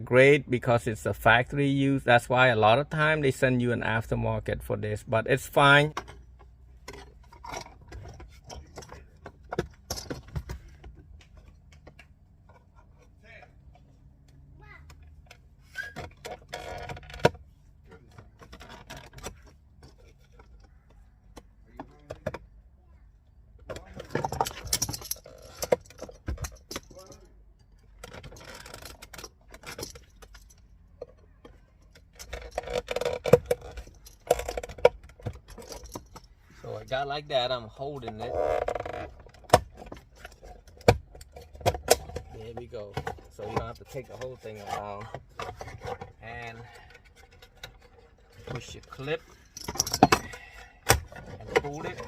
great because it's a factory use. That's why a lot of time they send you an aftermarket for this, but it's fine. So I got like that, I'm holding it. There we go. So you don't have to take the whole thing around. And push your clip and hold it.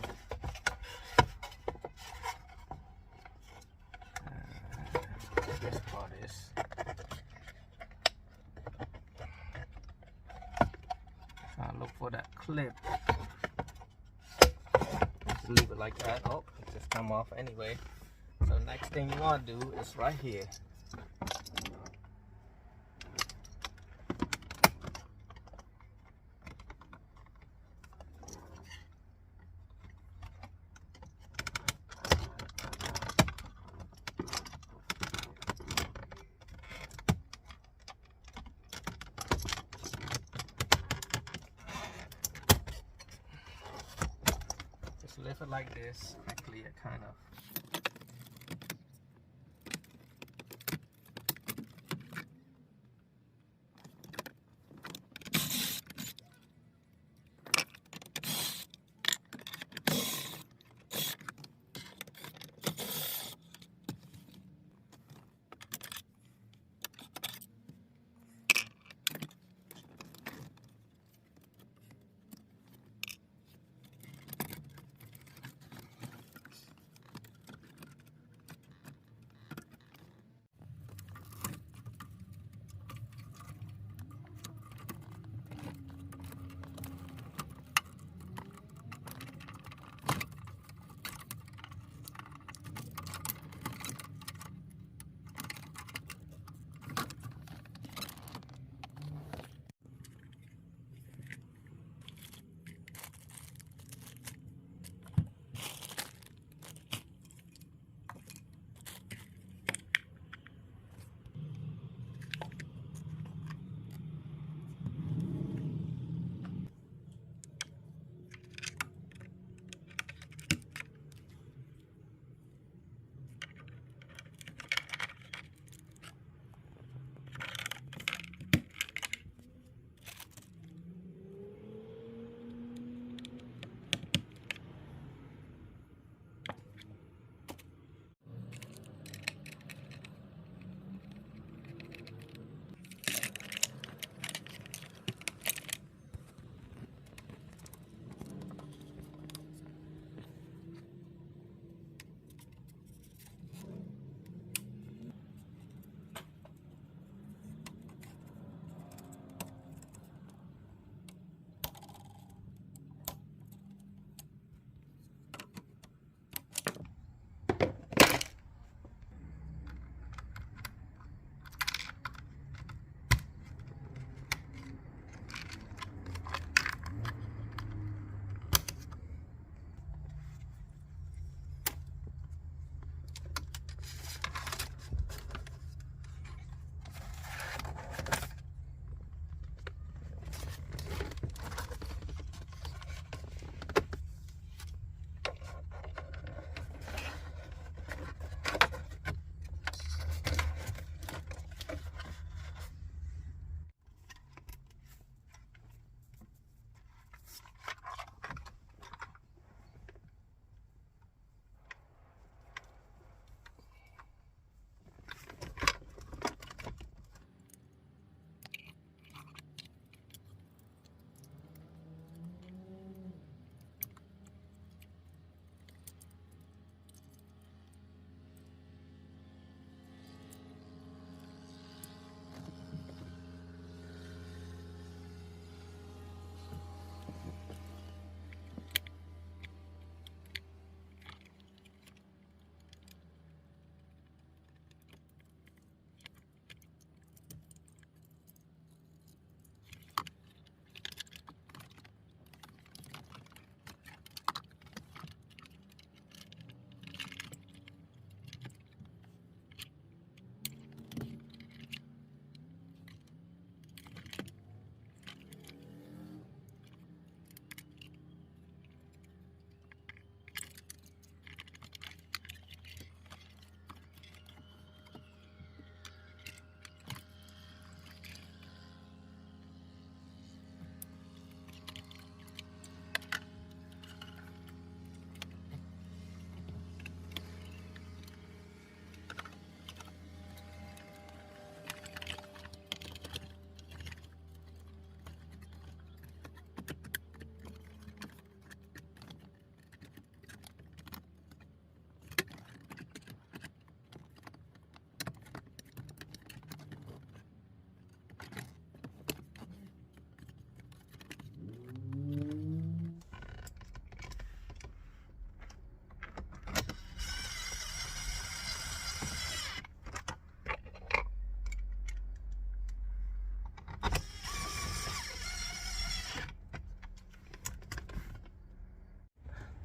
This part is. So I look for that clip. Just leave it like that. Oh, it just come off anyway. So next thing you want to do is right here. Just lift it like this. Actually, it kind of.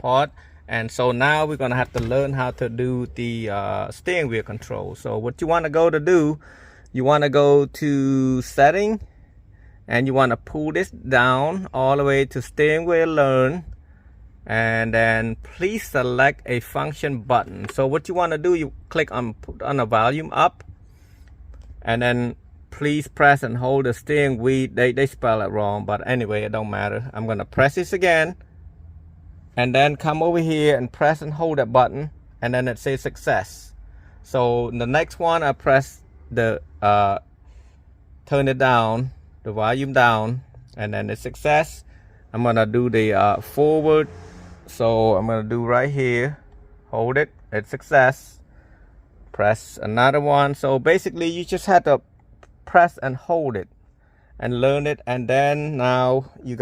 part. And so now we're gonna have to learn how to do the steering wheel control. So what you want to go to do, you want to go to setting, and you want to pull this down all the way to steering wheel learn, and then please select a function button. So what you want to do, you click on the volume up, and then please press and hold the steering wheel. They spell it wrong, but anyway, it don't matter. I'm gonna press this again, and then come over here and press and hold that button, and then it says success. So the next one, I press the turn it down, the volume down, and then it's success. I'm gonna do the forward. So I'm gonna do right here, hold it, it's success. Press another one. So basically you just have to press and hold it and learn it, and then now you got